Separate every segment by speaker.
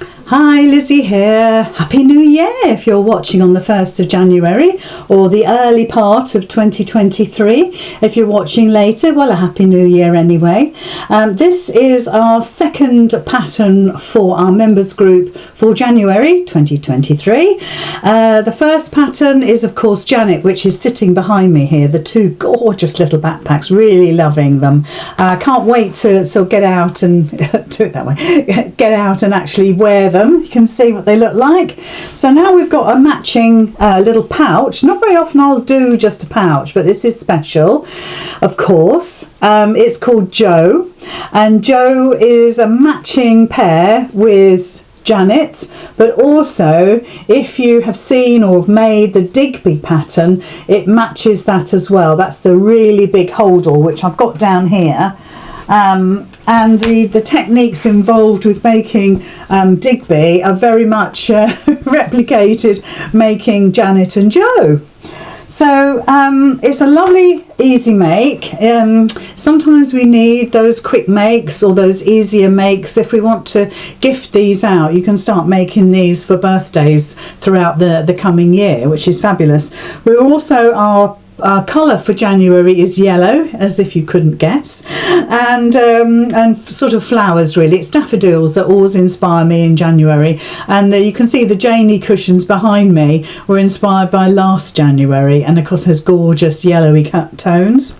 Speaker 1: Hi, Lizzy here. Happy New Year if you're watching on the 1st of January or the early part of 2023. If you're watching later, well, a Happy New Year anyway. This is our second pattern for our members group for January 2023. The first pattern is, of course, Janet, which is sitting behind me here. The two gorgeous little backpacks, really loving them. Can't wait to sort of get out and do it that way. Get out and actually wear them. You can see what they look like. So now we've got a matching little pouch. Not very often I'll do just a pouch, but this is special, of course. It's called Joe, and Joe is a matching pair with Janet, but also if you have seen or have made the Digby pattern, it matches that as well. That's the really big hold-all, which I've got down here. And the techniques involved with making Digby are very much replicated making Janet and Joe. So it's a lovely easy make. Sometimes we need those quick makes or those easier makes. If we want to gift these out, you can start making these for birthdays throughout the coming year, which is fabulous. We also are our colour for January is yellow, as if you couldn't guess, and sort of flowers really. It's daffodils that always inspire me in January, and you can see the Janie cushions behind me were inspired by last January, and of course has gorgeous yellowy tones.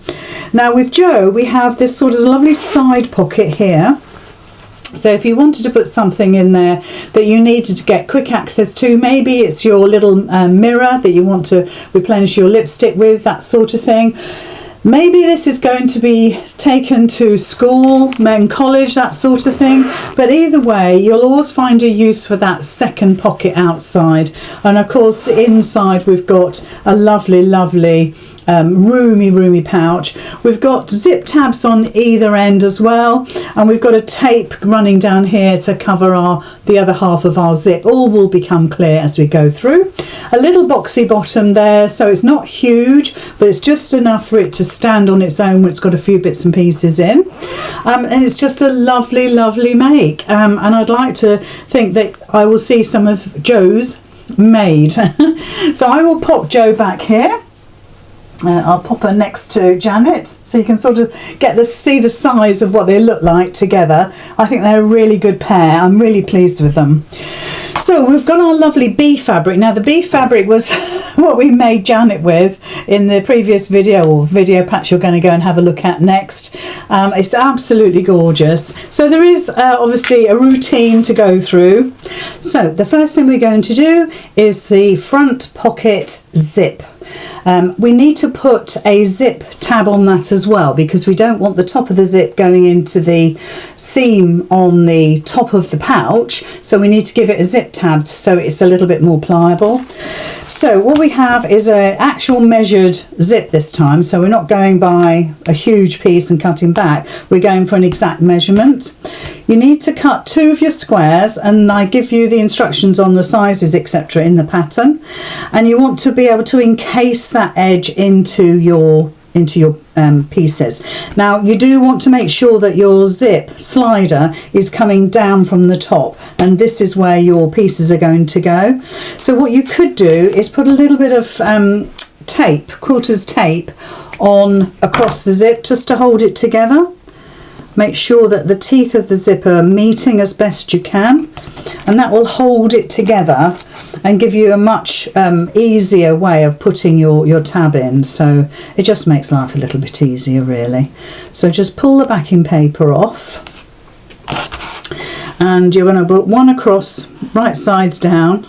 Speaker 1: Now with Joe we have this sort of lovely side pocket here. So if you wanted to put something in there that you needed to get quick access to, maybe it's your little mirror that you want to replenish your lipstick with, that sort of thing. Maybe this is going to be taken to school, college, that sort of thing. But either way, you'll always find a use for that second pocket outside. And of course, inside we've got a lovely, lovely roomy pouch. We've got zip tabs on either end as well, and we've got a tape running down here to cover the other half of our zip. All will become clear as we go through. A little boxy bottom there, so it's not huge, but it's just enough for it to stand on its own when it's got a few bits and pieces in. And it's just a lovely make, and I'd like to think that I will see some of Joe's made. So I will pop Joe back here. I'll pop her next to Janet so you can sort of see the size of what they look like together. I think they're a really good pair. I'm really pleased with them. So we've got our lovely bee fabric. Now the bee fabric was what we made Janet with in the previous video, or video patch you're going to go and have a look at next. It's absolutely gorgeous. So there is obviously a routine to go through. So the first thing we're going to do is the front pocket zip. We need to put a zip tab on that as well, because we don't want the top of the zip going into the seam on the top of the pouch, so we need to give it a zip tab so it's a little bit more pliable. So what we have is an actual measured zip this time, so we're not going by a huge piece and cutting back, we're going for an exact measurement. You need to cut 2 of your squares, and I give you the instructions on the sizes etc in the pattern, and you want to be able to encase that edge into your pieces. Now you do want to make sure that your zip slider is coming down from the top, and this is where your pieces are going to go. So what you could do is put a little bit of tape, quilter's tape, on across the zip just to hold it together. Make sure that the teeth of the zip are meeting as best you can, and that will hold it together and give you a much easier way of putting your tab in. So it just makes life a little bit easier really. So just pull the backing paper off, and you're going to put one across, right sides down.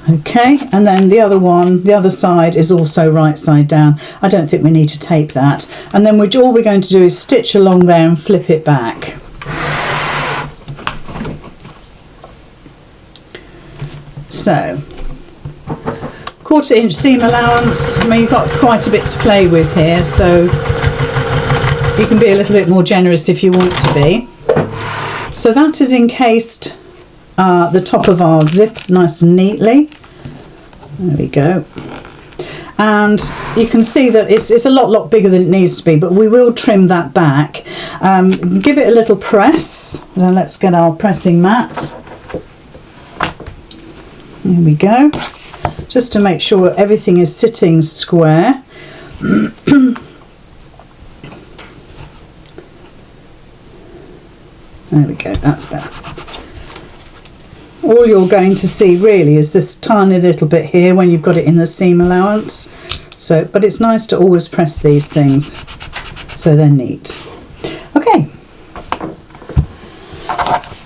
Speaker 1: Okay, and then the other side is also right side down. I don't think we need to tape that. And then all we're going to do is stitch along there and flip it back. So 1/4 inch seam allowance. I mean, you've got quite a bit to play with here, so you can be a little bit more generous if you want to be. So that is encased the top of our zip nice and neatly. There we go. And you can see that it's a lot bigger than it needs to be, but we will trim that back. Give it a little press. Now let's get our pressing mat. There we go. Just to make sure everything is sitting square. There we go, that's better. All you're going to see really is this tiny little bit here when you've got it in the seam allowance. So, but it's nice to always press these things so they're neat. Okay.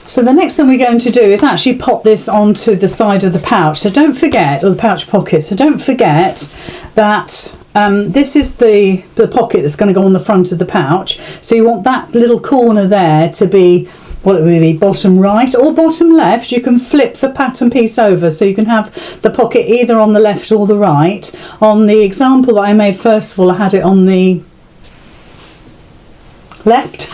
Speaker 1: So the next thing we're going to do is actually pop this onto the side of the pouch. So don't forget, or the pouch pocket, so don't forget that this is the pocket that's going to go on the front of the pouch. So you want that little corner there to be, what it would be, bottom right or bottom left. You can flip the pattern piece over so you can have the pocket either on the left or the right. On the example that I made, first of all, I had it on the left.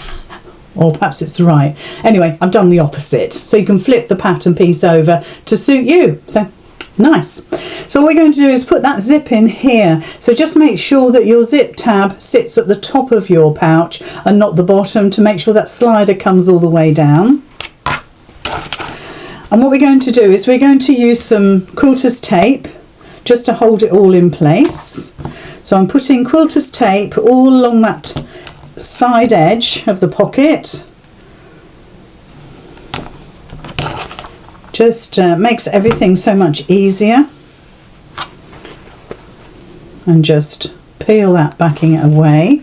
Speaker 1: Or perhaps it's the right. Anyway, I've done the opposite. So you can flip the pattern piece over to suit you. So nice. So what we're going to do is put that zip in here. So just make sure that your zip tab sits at the top of your pouch and not the bottom, to make sure that slider comes all the way down. And what we're going to do is we're going to use some quilter's tape just to hold it all in place. So I'm putting quilter's tape all along that side edge of the pocket. Just makes everything so much easier. And just peel that backing away.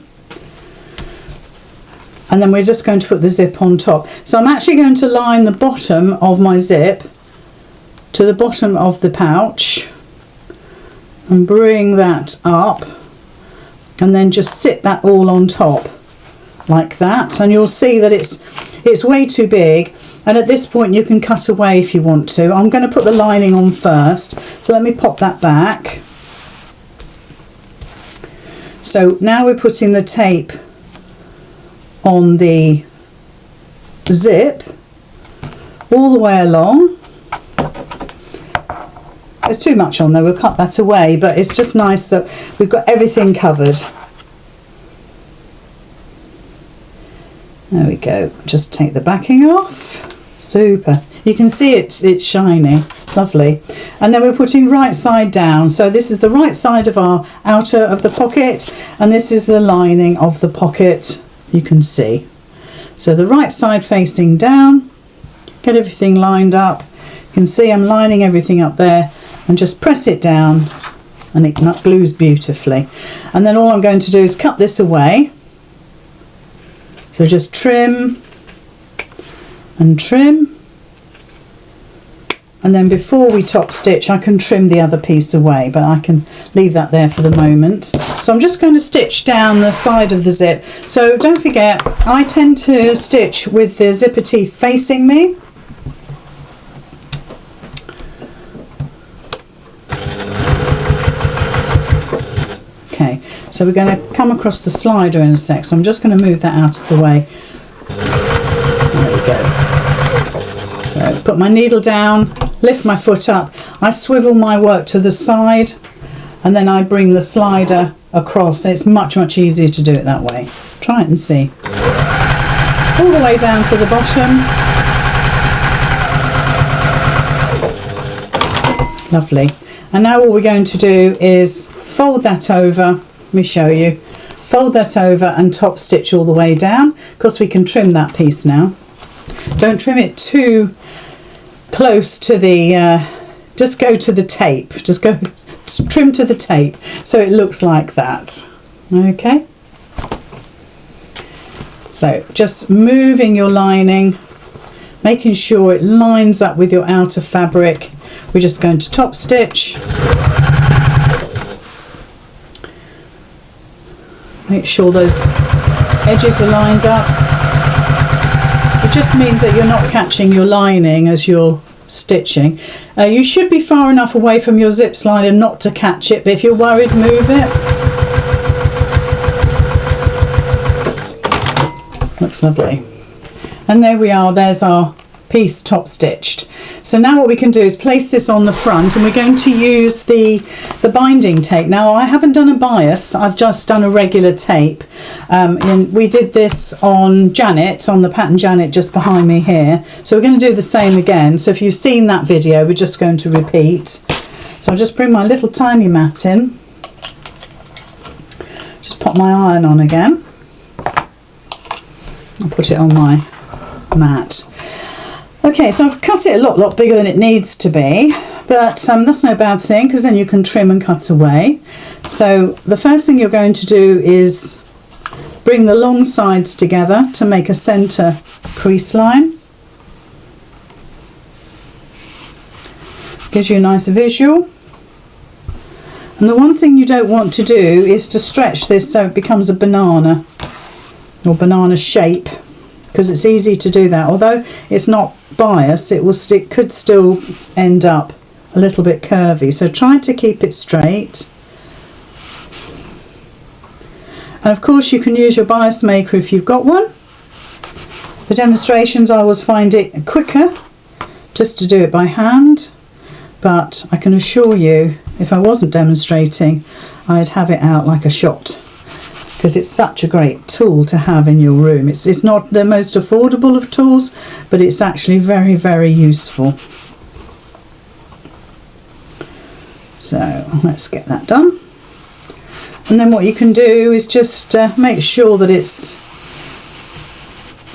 Speaker 1: And then we're just going to put the zip on top. So I'm actually going to line the bottom of my zip to the bottom of the pouch and bring that up, and then just sit that all on top like that. And you'll see that it's way too big, and at this point you can cut away if you want to. I'm going to put the lining on first, so let me pop that back. So now we're putting the tape on the zip all the way along. There's too much on there, we'll cut that away, but it's just nice that we've got everything covered. There we go. Just take the backing off. Super. You can see it's shiny. It's lovely. And then we're putting right side down. So this is the right side of our outer of the pocket, and this is the lining of the pocket. You can see. So the right side facing down. Get everything lined up. You can see I'm lining everything up there, and just press it down and it glues beautifully. And then all I'm going to do is cut this away. So just trim and trim, and then before we top stitch I can trim the other piece away, but I can leave that there for the moment. So I'm just going to stitch down the side of the zip. So don't forget, I tend to stitch with the zipper teeth facing me. Okay, so we're going to come across the slider in a sec, so I'm just going to move that out of the way. There we go. So put my needle down, lift my foot up, I swivel my work to the side, and then I bring the slider across. It's much easier to do it that way. Try it and see. All the way down to the bottom. Lovely. And now all we're going to do is fold that over. Let me show you. Fold that over and top stitch all the way down. Of course we can trim that piece now. Don't trim it too close to the, just go to the tape. Just go trim to the tape so it looks like that. Okay. So just moving your lining, making sure it lines up with your outer fabric. We're just going to top stitch. Make sure those edges are lined up. It just means that you're not catching your lining as you're stitching. You should be far enough away from your zip slider not to catch it, but if you're worried, move it. Looks lovely. And there we are, there's our piece top stitched. So now what we can do is place this on the front, and we're going to use the binding tape. Now I haven't done a bias, I've just done a regular tape, and we did this on Janet, on the pattern Janet just behind me here. So we're going to do the same again. So if you've seen that video, we're just going to repeat. So I'll just bring my little tiny mat in, just pop my iron on again, I'll put it on my mat. Okay, so I've cut it a lot bigger than it needs to be, but that's no bad thing, because then you can trim and cut away. So the first thing you're going to do is bring the long sides together to make a centre crease line. Gives you a nice visual. And the one thing you don't want to do is to stretch this so it becomes a banana or banana shape, because it's easy to do that. Although it's not bias, it could still end up a little bit curvy, so try to keep it straight. And of course you can use your bias maker if you've got one. For demonstrations I always find it quicker just to do it by hand, but I can assure you if I wasn't demonstrating I'd have it out like a shot, because it's such a great tool to have in your room. It's not the most affordable of tools, but it's actually very, very useful. So let's get that done. And then what you can do is just make sure that it's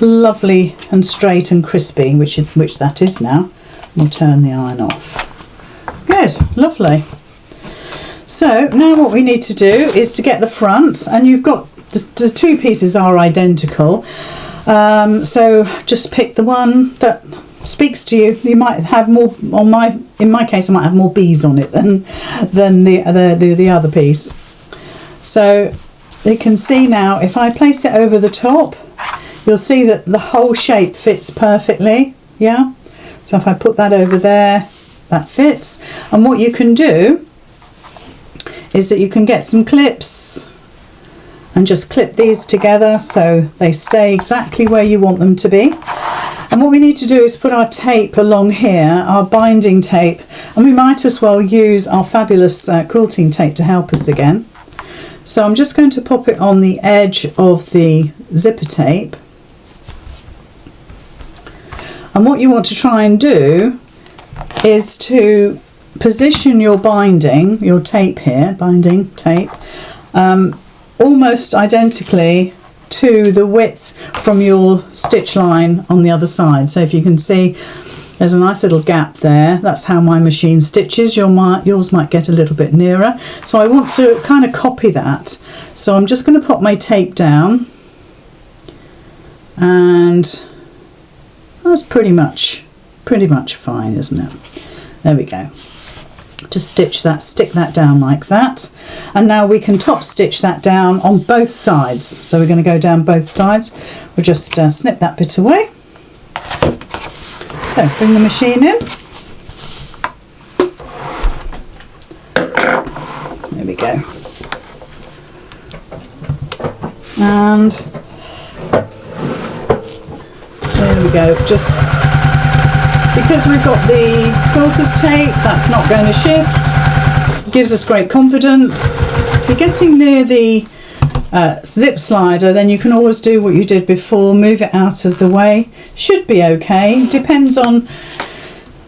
Speaker 1: lovely and straight and crispy, which that is now. We'll turn the iron off. Good, lovely. So now what we need to do is to get the front, and you've got the two pieces are identical, so just pick the one that speaks to you. You might have more, in my case I might have more bees on it than the other piece. So you can see now, if I place it over the top, you'll see that the whole shape fits perfectly. Yeah, so if I put that over there, that fits. And what you can do is that you can get some clips and just clip these together so they stay exactly where you want them to be. And what we need to do is put our tape along here, our binding tape, and we might as well use our fabulous quilting tape to help us again. So I'm just going to pop it on the edge of the zipper tape. And what you want to try and do is to position your binding, your tape here, binding tape, almost identically to the width from your stitch line on the other side. So if you can see, there's a nice little gap there. That's how my machine stitches. Yours might get a little bit nearer. So I want to kind of copy that. So I'm just going to pop my tape down, and that's pretty much fine, isn't it? There we go. Just stick that down like that, and now we can top stitch that down on both sides. So we're going to go down both sides. We'll just snip that bit away. So bring the machine in. There we go. And there we go. Just because we've got the quilter's tape, that's not going to shift. It gives us great confidence. If you're getting near the zip slider, then you can always do what you did before, move it out of the way. Should be okay. Depends on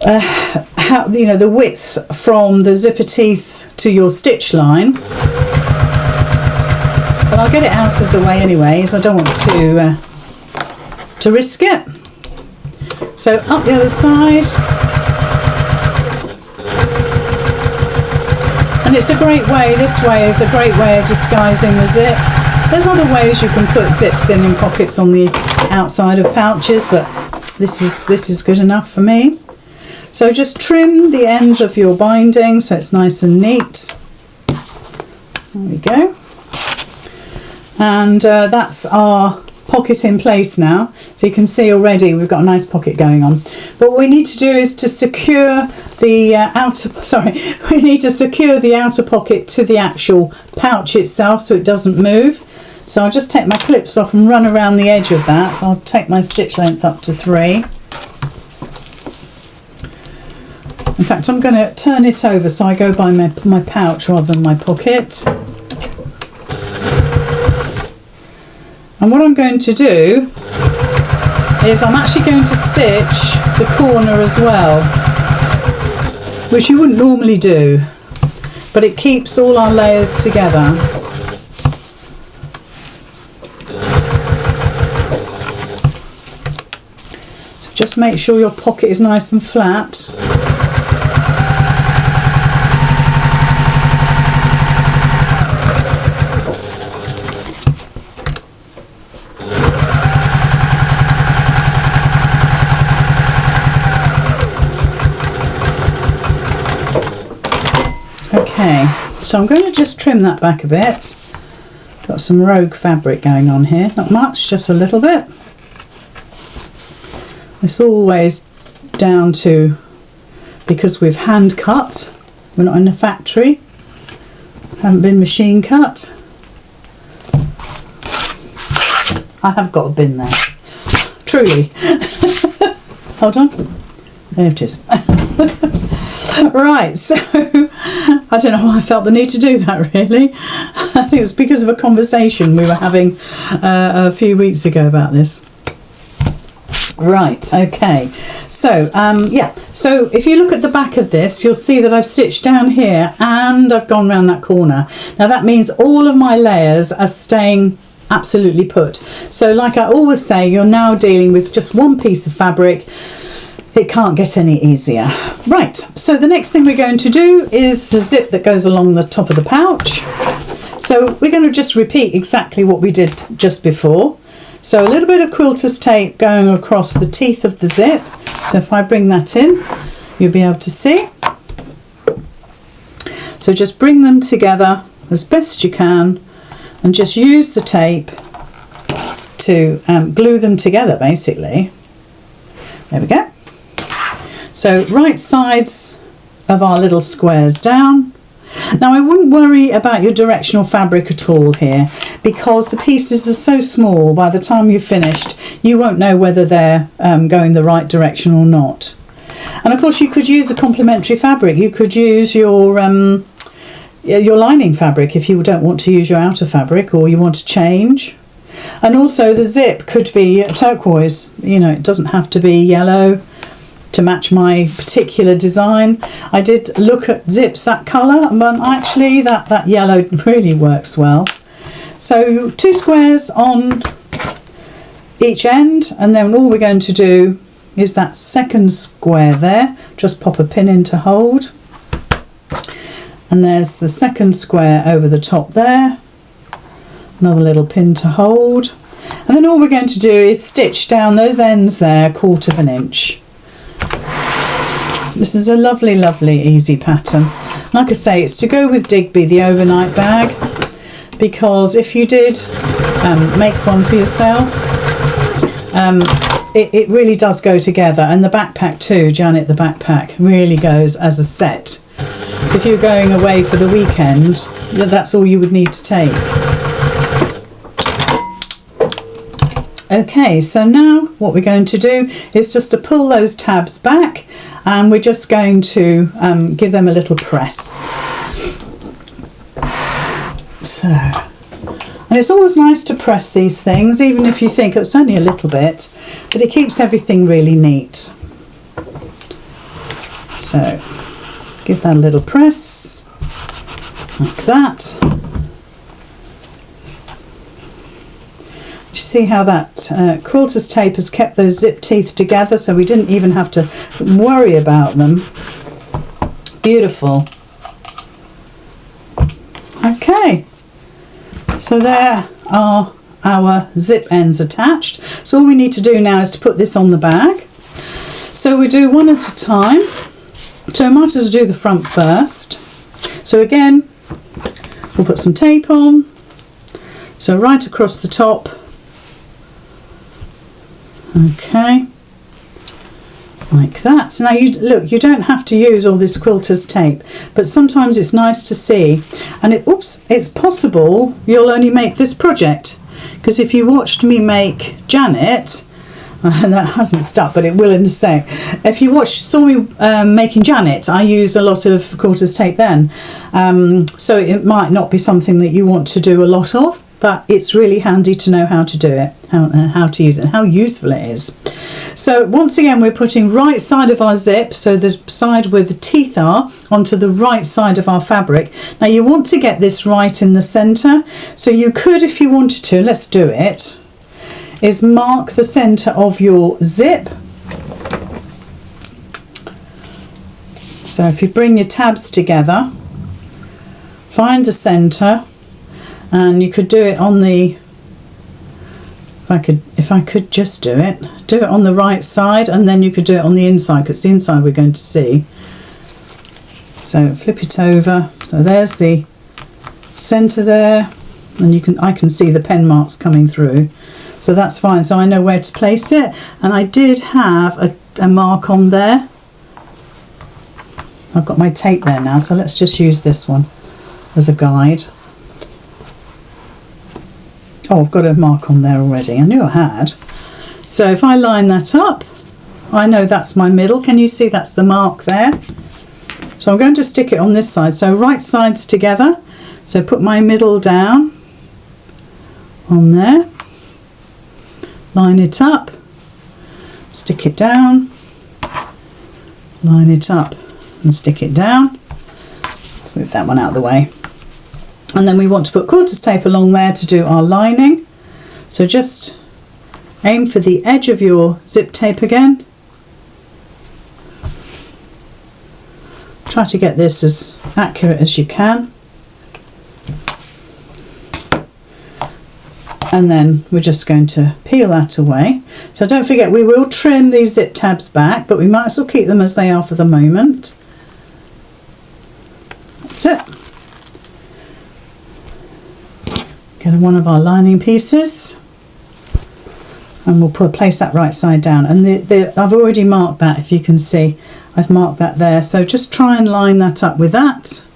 Speaker 1: how, you know, the width from the zipper teeth to your stitch line. But I'll get it out of the way anyway, as I don't want to risk it. So up the other side, and it's a great way, this way is a great way of disguising the zip. There's other ways you can put zips in pockets on the outside of pouches, but this is good enough for me. So just trim the ends of your binding so it's nice and neat. There we go. And that's our pocket in place now, so you can see already we've got a nice pocket going on. But what we need to do is to secure the we need to secure the outer pocket to the actual pouch itself so it doesn't move. So I'll just take my clips off and run around the edge of that. I'll take my stitch length up to 3. In fact, I'm going to turn it over so I go by my pouch rather than my pocket. And what I'm going to do is I'm actually going to stitch the corner as well, which you wouldn't normally do, but it keeps all our layers together. So just make sure your pocket is nice and flat. Okay, so I'm going to just trim that back a bit. Got some rogue fabric going on here, not much, just a little bit. It's always down to, because we've hand cut, we're not in a factory, haven't been machine cut. I have got a bin there, truly. Hold on, there it is. Right, so I don't know why I felt the need to do that, really. I think it's because of a conversation we were having a few weeks ago about this. Right, okay, so yeah, so if you look at the back of this, you'll see that I've stitched down here and I've gone round that corner. Now that means all of my layers are staying absolutely put. So like I always say, you're now dealing with just one piece of fabric. It can't get any easier. Right, so the next thing we're going to do is the zip that goes along the top of the pouch. So we're going to just repeat exactly what we did just before. So a little bit of quilter's tape going across the teeth of the zip. So if I bring that in, you'll be able to see. So just bring them together as best you can and just use the tape to glue them together, basically. There we go. So right sides of our little squares down. Now I wouldn't worry about your directional fabric at all here, because the pieces are so small, by the time you've finished you won't know whether they're going the right direction or not. And of course you could use a complementary fabric. You could use your lining fabric if you don't want to use your outer fabric, or you want to change. And also the zip could be turquoise, you know, it doesn't have to be yellow to match my particular design. I did look at zips that colour, but actually that yellow really works well. So 2 squares on each end, and then all we're going to do is that second square there, just pop a pin in to hold, and there's the second square over the top there, another little pin to hold, and then all we're going to do is stitch down those ends there 1/4 inch. This is a lovely, lovely, easy pattern. Like I say, it's to go with Digby, the overnight bag, because if you did make one for yourself, it really does go together. And the backpack too, Janet, the backpack really goes as a set. So if you're going away for the weekend, that's all you would need to take. Okay, so now what we're going to do is just to pull those tabs back, and we're just going to give them a little press. So, and it's always nice to press these things, even if you think it's only a little bit, but it keeps everything really neat. So give that a little press like that. You see how that quilter's tape has kept those zip teeth together, so we didn't even have to worry about them. Beautiful. Okay, so there are our zip ends attached. So all we need to do now is to put this on the bag. So we do one at a time. So I might as well do the front first. So again, we'll put some tape on. So right across the top. Okay, like that. So now you look, you don't have to use all this quilter's tape, but sometimes it's nice to see. And it's possible you'll only make this project, because if you watched me make Janet, and that hasn't stuck, but it will in a sec. If you saw me making Janet, I used a lot of quarters tape then, so it might not be something that you want to do a lot of, but it's really handy to know how to do it, how to use it, and how useful it is. So once again, we're putting right side of our zip, so the side where the teeth are, onto the right side of our fabric. Now you want to get this right in the centre, so you could, if you wanted to, let's do it, is mark the centre of your zip. So if you bring your tabs together, find the centre, and you could do it on the, if I could just do it on the right side, and then you could do it on the inside, because the inside we're going to see. So flip it over, so there's the centre there, and I can see the pen marks coming through, so that's fine. So I know where to place it, and I did have a mark on there. I've got my tape there now, so let's just use this one as a guide. Oh, I've got a mark on there already. I knew I had. So if I line that up, I know that's my middle. Can you see that's the mark there? So I'm going to stick it on this side. So right sides together. So put my middle down on there. Line it up. Stick it down. Line it up and stick it down. Let's move that one out of the way. And then we want to put quarters tape along there to do our lining. So just aim for the edge of your zip tape again. Try to get this as accurate as you can. And then we're just going to peel that away. So don't forget, we will trim these zip tabs back, but we might as well keep them as they are for the moment. That's it. Get one of our lining pieces, and we'll place that right side down. And I've already marked that, if you can see. I've marked that there. So just try and line that up with that,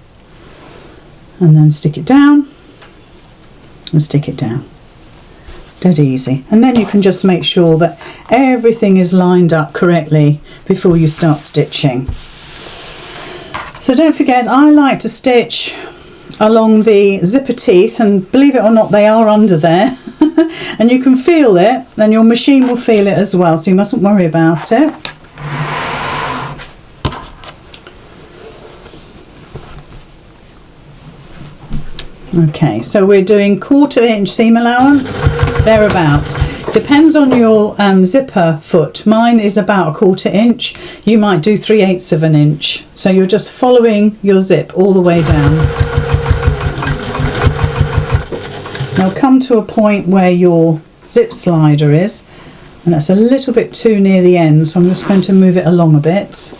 Speaker 1: and then stick it down, and stick it down. Dead easy. And then you can just make sure that everything is lined up correctly before you start stitching. So don't forget, I like to stitch along the zipper teeth, and believe it or not, they are under there. And you can feel it, and your machine will feel it as well, so you mustn't worry about it. Okay, so we're doing 1/4 inch seam allowance, thereabouts. Depends on your zipper foot. Mine is about 1/4 inch. You might do 3/8 of an inch. So you're just following your zip all the way down. Now come to a point where your zip slider is, and that's a little bit too near the end, so I'm just going to move it along a bit.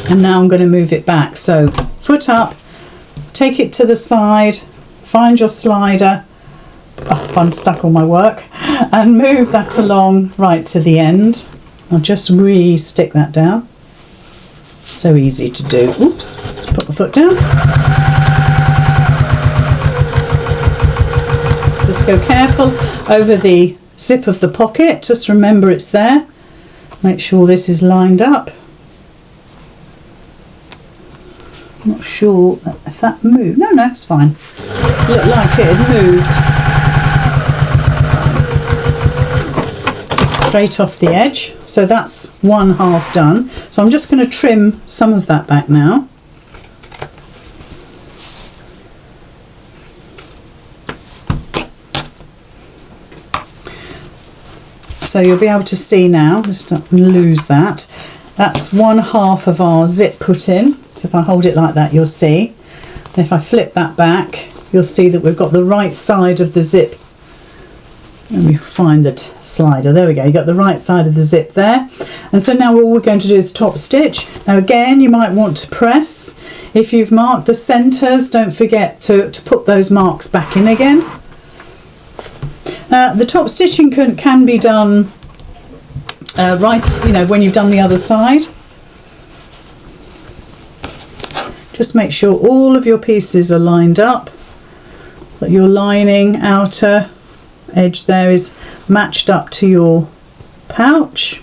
Speaker 1: And now I'm going to move it back. So foot up, take it to the side, find your slider. Oh, I'm stuck on my work, and move that along right to the end. I'll just re-stick that down. So easy to do. Oops, let's put my foot down. Just go careful over the zip of the pocket. Just remember it's there. Make sure this is lined up. Not sure if that moved. No, it's fine. Looked like it had moved. It's fine. Just straight off the edge. So that's 1/2 done. So I'm just going to trim some of that back now. So you'll be able to see now, just not lose that. That's 1/2 of our zip put in. So if I hold it like that, you'll see. And if I flip that back, you'll see that we've got the right side of the zip. Let me find the slider. There we go. You got the right side of the zip there. And so now all we're going to do is top stitch. Now again, you might want to press. If you've marked the centres, don't forget to put those marks back in again. The top stitching can be done when you've done the other side. Just make sure all of your pieces are lined up, that your lining, outer, edge there is matched up to your pouch.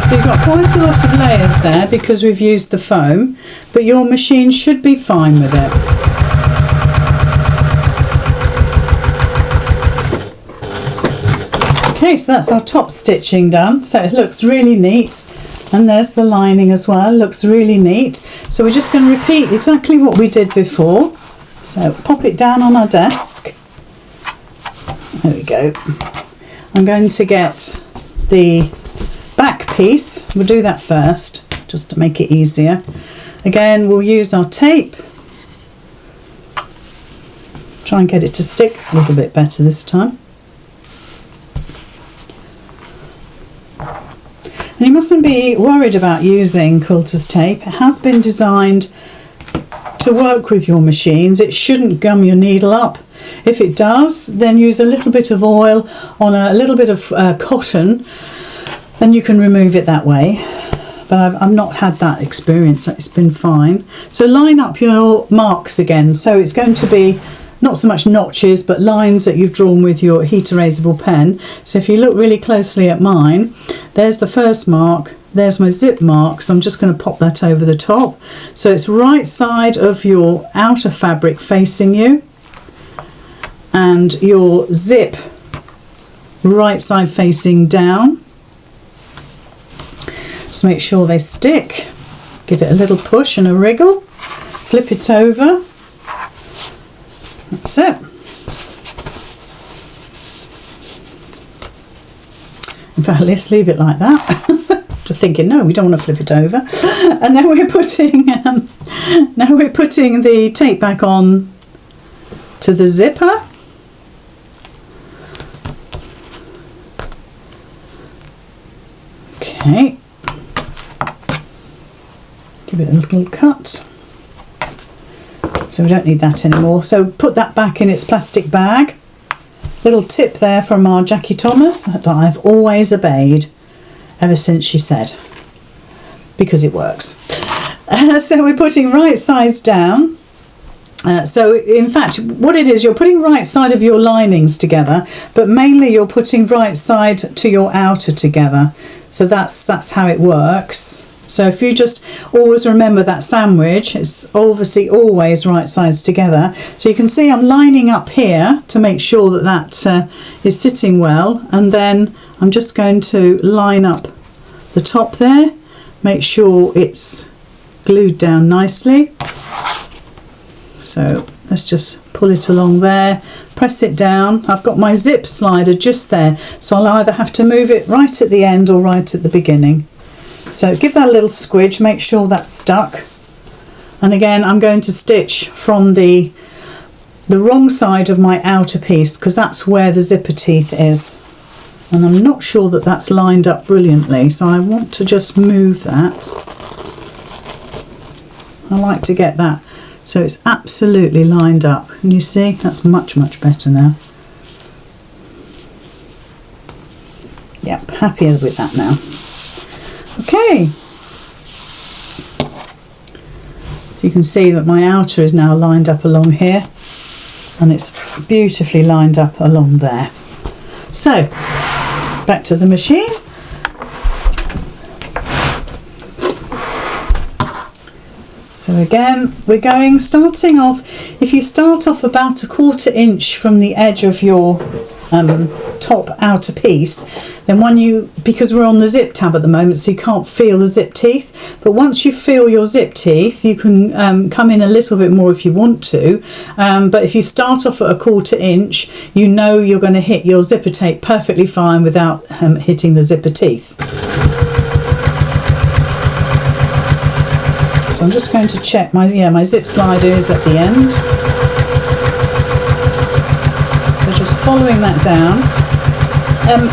Speaker 1: So you've got quite a lot of layers there because we've used the foam, but your machine should be fine with it. Okay, so that's our top stitching done. So it looks really neat. And there's the lining as well, looks really neat. So we're just going to repeat exactly what we did before. So pop it down on our desk. There we go. I'm going to get the back piece. We'll do that first, just to make it easier. Again, we'll use our tape. Try and get it to stick a little bit better this time. And you mustn't be worried about using quilter's tape. It has been designed to work with your machines. It shouldn't gum your needle up. If it does, then use a little bit of oil on a little bit of cotton, and you can remove it that way. But I've not had that experience. It's been fine. So line up your marks again. So it's going to be not so much notches, but lines that you've drawn with your heat erasable pen. So if you look really closely at mine, there's the first mark, there's my zip mark, so I'm just going to pop that over the top. So it's right side of your outer fabric facing you, and your zip right side facing down. Just make sure they stick. Give it a little push and a wriggle. Flip it over. That's it. In fact, let's leave it like that. To thinking, no, we don't want to flip it over. And then we're putting the tape back on to the zipper. Okay. Give it a little cut. So we don't need that anymore. So put that back in its plastic bag. Little tip there from our Jackie Thomas that I've always obeyed ever since she said, because it works. So we're putting right sides down. So in fact, what it is, you're putting right side of your linings together, but mainly you're putting right side to your outer together. So that's how it works. So if you just always remember that sandwich, it's obviously always right sides together. So you can see I'm lining up here to make sure that that is sitting well, and then I'm just going to line up the top there, make sure it's glued down nicely. So let's just pull it along there, press it down. I've got my zip slider just there, so I'll either have to move it right at the end or right at the beginning. So give that a little squidge, make sure that's stuck. And again, I'm going to stitch from the wrong side of my outer piece, because that's where the zipper teeth is. And I'm not sure that that's lined up brilliantly, so I want to just move that. I like to get that so it's absolutely lined up. And you see, that's much better now. Yep, happier with that now. Okay, so you can see that my outer is now lined up along here, and it's beautifully lined up along there. So back to the machine. So again, we're starting off, if you start off about 1/4 inch from the edge of your top outer piece, then because we're on the zip tab at the moment, so you can't feel the zip teeth, but once you feel your zip teeth, you can come in a little bit more if you want to, but if you start off at 1/4 inch, you know you're going to hit your zipper tape perfectly fine without hitting the zipper teeth. So I'm just going to check my zip slider is at the end. So just following that down.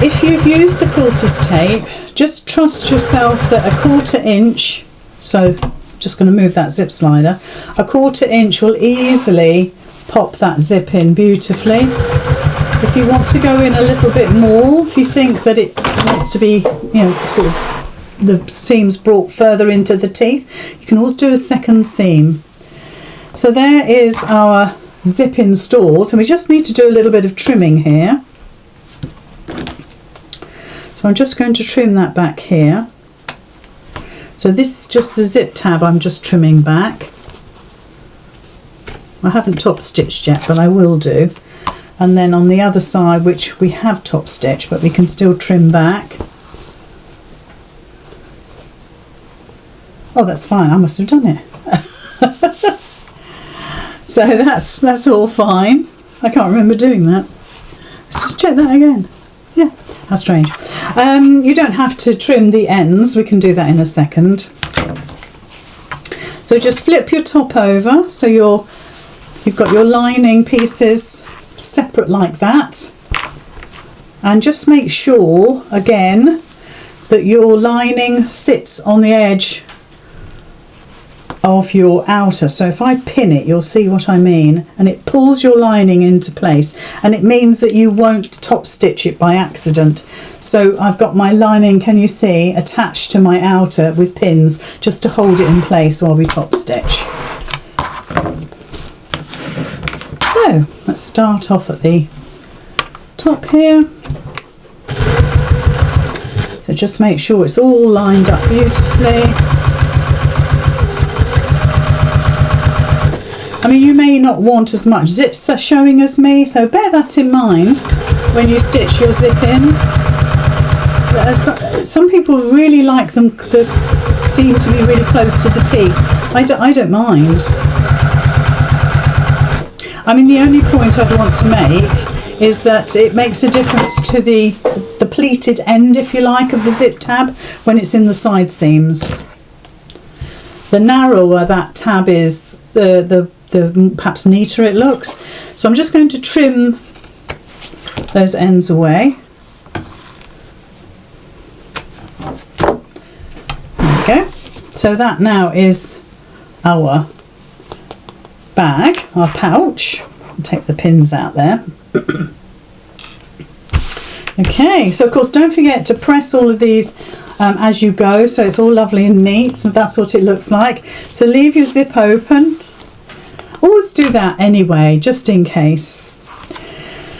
Speaker 1: If you've used the quilter's tape, just trust yourself that 1/4 inch, so just going to move that zip slider, 1/4 inch will easily pop that zip in beautifully. If you want to go in a little bit more, if you think that it wants to be, you know, sort of the seams brought further into the teeth, you can always do a second seam. So there is our zip installed, and we just need to do a little bit of trimming here. So I'm just going to trim that back here. So this is just the zip tab I'm just trimming back. I haven't top stitched yet, but I will do. And then on the other side, which we have top stitched, but we can still trim back. Oh, that's fine, I must have done it. So that's all fine. I can't remember doing that. Let's just check that again. Yeah, how strange. You don't have to trim the ends. We can do that in a second. So just flip your top over so you've got your lining pieces separate like that. And just make sure, again, that your lining sits on the edge of your outer. So if I pin it, you'll see what I mean, and it pulls your lining into place, and it means that you won't top stitch it by accident. So I've got my lining, can you see, attached to my outer with pins just to hold it in place while we top stitch. So let's start off at the top here. So just make sure it's all lined up beautifully. I mean, you may not want as much zips showing as me, so bear that in mind when you stitch your zip in. Some people really like them that seem to be really close to the teeth. I don't mind. I mean, the only point I'd want to make is that it makes a difference to the pleated end, if you like, of the zip tab when it's in the side seams. The narrower that tab is, the perhaps neater it looks. So I'm just going to trim those ends away. There we go. So that now is our bag, our pouch. I'll take the pins out there. Okay, so of course don't forget to press all of these as you go, so it's all lovely and neat. So that's what it looks like. So leave your zip open. Always do that anyway, just in case.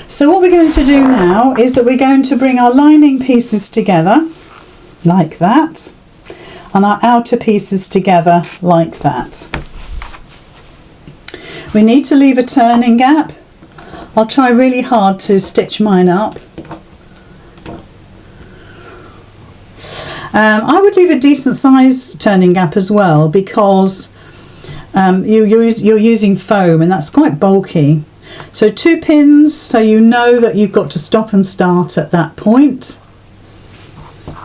Speaker 1: So what we're going to do now is that we're going to bring our lining pieces together like that, and our outer pieces together like that. We need to leave a turning gap. I'll try really hard to stitch mine up. I would leave a decent size turning gap as well, because you're using foam and that's quite bulky. So 2 pins, so you know that you've got to stop and start at that point.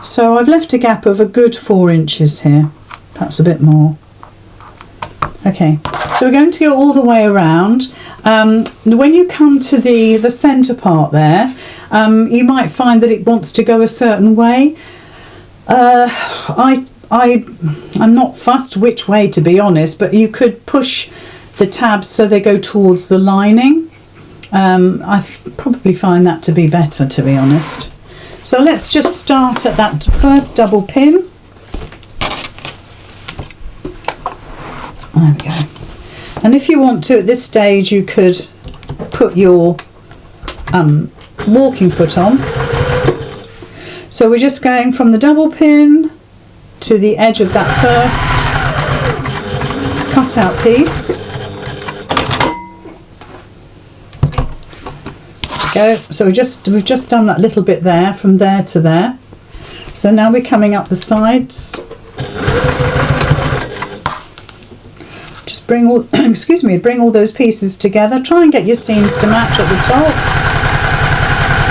Speaker 1: So I've left a gap of a good 4 inches here, perhaps a bit more. Okay, so we're going to go all the way around. When you come to the centre part there, you might find that it wants to go a certain way. I'm not fussed which way, to be honest, but you could push the tabs so they go towards the lining. I probably find that to be better, to be honest. So let's just start at that first double pin. There we go. And if you want to, at this stage, you could put your walking foot on. So we're just going from the double pin to the edge of that first cutout piece. There we go. So we've just done that little bit there, from there to there. So now we're coming up the sides. Just bring all bring all those pieces together. Try and get your seams to match at the top.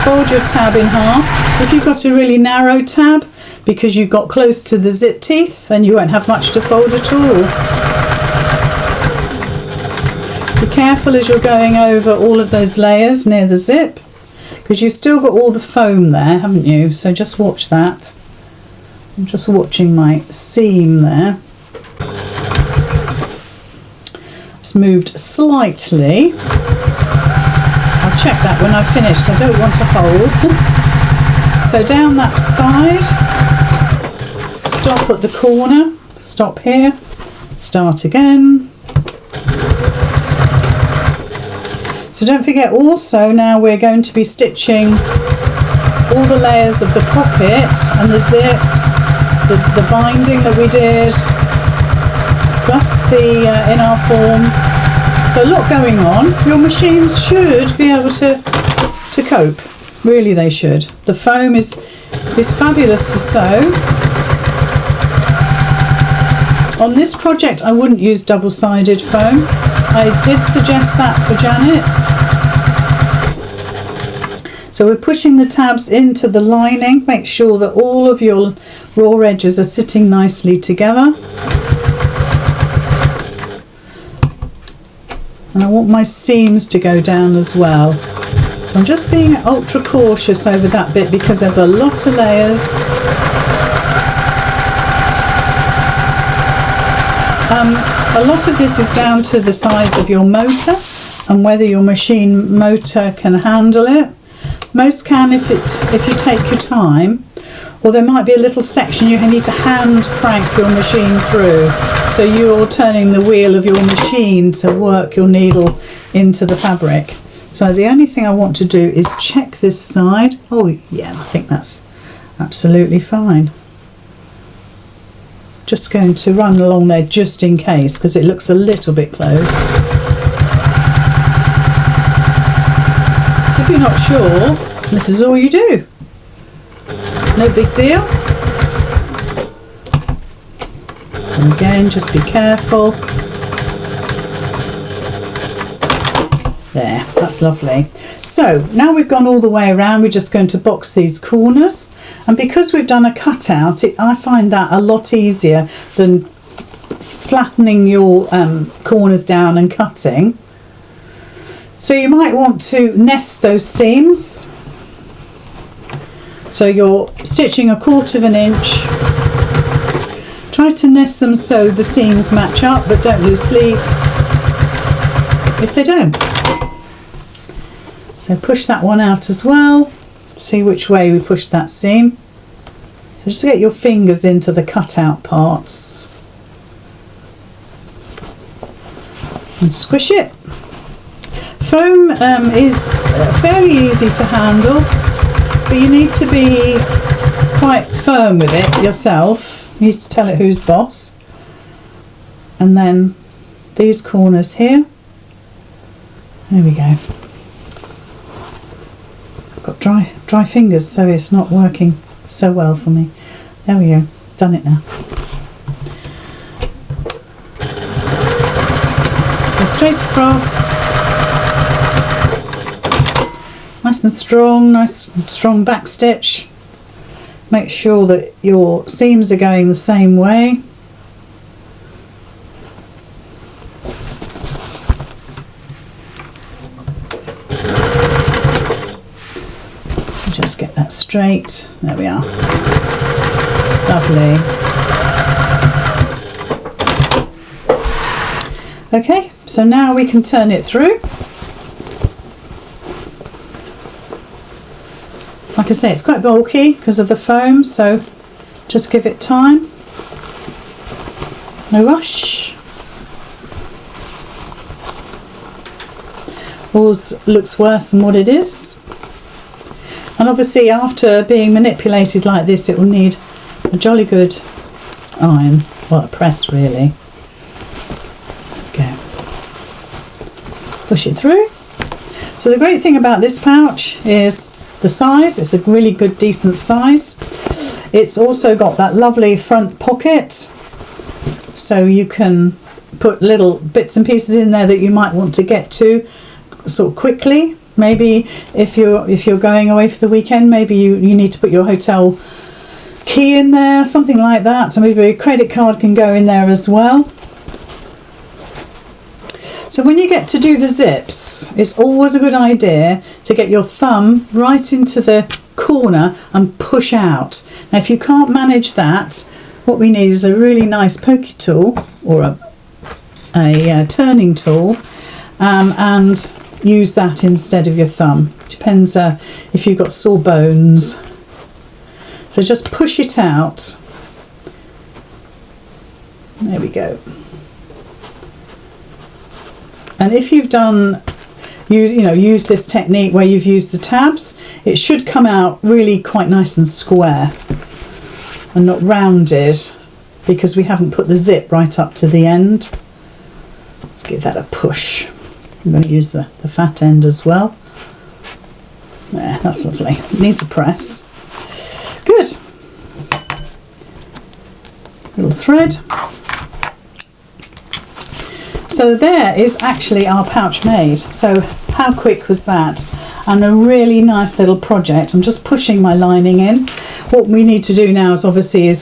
Speaker 1: Fold your tab in half. If you've got a really narrow tab, because you got close to the zip teeth, then you won't have much to fold at all. Be careful as you're going over all of those layers near the zip, because you've still got all the foam there, haven't you? So just watch that. I'm just watching my seam there. It's moved slightly. check that when I've finished. I don't want to hold. So down that side, stop at the corner, stop here, start again. So don't forget also, now we're going to be stitching all the layers of the pocket and the zip, the binding that we did, plus the in-our form. So a lot going on. Your machines should be able to cope. Really they should. The foam is fabulous to sew. On this project I wouldn't use double-sided foam. I did suggest that for Janet. So we're pushing the tabs into the lining. Make sure that all of your raw edges are sitting nicely together. And I want my seams to go down as well. So I'm just being ultra cautious over that bit because there's a lot of layers. A lot of this is down to the size of your motor and whether your machine motor can handle it. Most can if you take your time, or there might be a little section you need to hand crank your machine through, so you're turning the wheel of your machine to work your needle into the fabric. So the only thing I want to do is check this side. Oh yeah, I think that's absolutely fine. Just going to run along there just in case, because it looks a little bit close. So if you're not sure, this is all you do. No big deal. And again, just be careful. There, that's lovely. So now we've gone all the way around, we're just going to box these corners. And because we've done a cutout, I find that a lot easier than flattening your corners down and cutting. So you might want to nest those seams. So you're stitching 1/4 of an inch. Try to nest them so the seams match up, but don't lose sleep if they don't. So push that one out as well. See which way we pushed that seam. So just get your fingers into the cutout parts and squish it. Foam is fairly easy to handle, but you need to be quite firm with it yourself. You need to tell it who's boss. And then these corners here. There we go. I've got dry fingers, so it's not working so well for me. There we go. Done it now. So straight across. Nice and strong back stitch. Make sure that your seams are going the same way. Just get that straight. There we are. Lovely. Okay, so now we can turn it through. Like I say, it's quite bulky because of the foam, so just give it time. No rush. Always looks worse than what it is. And obviously after being manipulated like this, it will need a jolly good iron, well, a press really. There we go. Push it through. So the great thing about this pouch is the size. It's a really good, decent size. It's also got that lovely front pocket, so you can put little bits and pieces in there that you might want to get to sort of quickly. Maybe if you're going away for the weekend, maybe you need to put your hotel key in there, something like that. So maybe a credit card can go in there as well. So when you get to do the zips, it's always a good idea to get your thumb right into the corner and push out. Now if you can't manage that, what we need is a really nice pokey tool or a turning tool, and use that instead of your thumb. Depends if you've got sore bones. So just push it out. There we go. And if you've done, use this technique where you've used the tabs, it should come out really quite nice and square and not rounded, because we haven't put the zip right up to the end. Let's give that a push. I'm going to use the fat end as well. There, that's lovely. It needs a press. Good. Little thread. So there is actually our pouch made. So how quick was that? And a really nice little project. I'm just pushing my lining in. What we need to do now is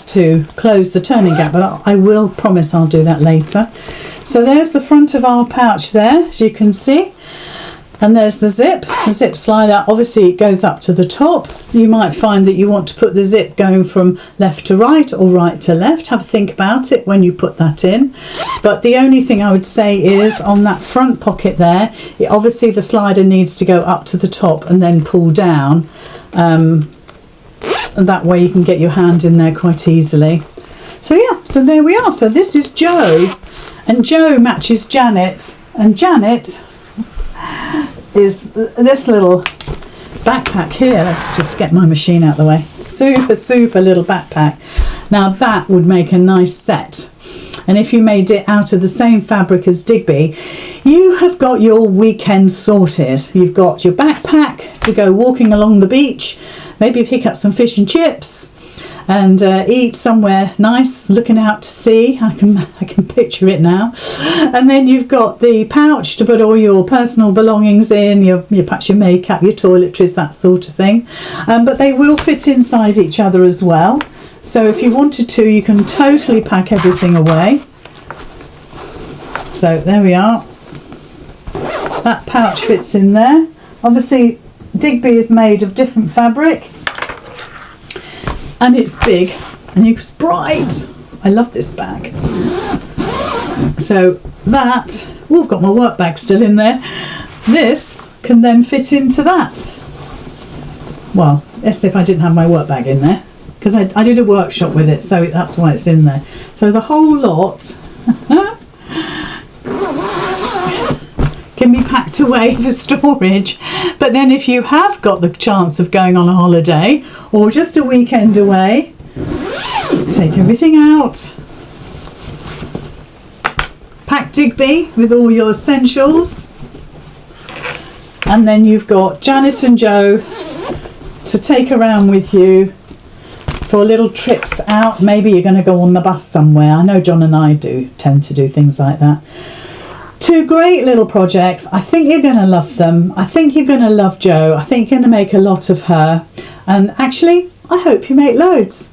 Speaker 1: to close the turning gap, but I will promise I'll do that later. So there's the front of our pouch there, as you can see. And there's the zip slider. Obviously it goes up to the top. You might find that you want to put the zip going from left to right or right to left. Have a think about it when you put that in. But the only thing I would say is on that front pocket there, obviously the slider needs to go up to the top and then pull down. And that way you can get your hand in there quite easily. So yeah, so there we are. So this is Jo, and Jo matches Janet, and Janet is this little backpack here. Let's just get my machine out of the way. Super little backpack. Now that would make a nice set, and if you made it out of the same fabric as Digby, you have got your weekend sorted. You've got your backpack to go walking along the beach, maybe pick up some fish and chips, and eat somewhere nice, looking out to sea. I can picture it now. And then you've got the pouch to put all your personal belongings in, perhaps your makeup, your toiletries, that sort of thing. But they will fit inside each other as well. So if you wanted to, you can totally pack everything away. So there we are. That pouch fits in there. Obviously, Digby is made of different fabric. And it's big and it's bright. I love this bag. So that, we've got my work bag still in there. This can then fit into that. Well, as if I didn't have my work bag in there, because I did a workshop with it, so that's why it's in there. So the whole lot can be packed away for storage. But then if you have got the chance of going on a holiday or just a weekend away, take everything out, pack Digby with all your essentials, and then you've got Janet and Jo to take around with you for little trips out. Maybe you're going to go on the bus somewhere. I know John and I tend to do things like that. Two great little projects. I think you're going to love them. I think you're going to love Jo. I think you're going to make a lot of her. And actually, I hope you make loads.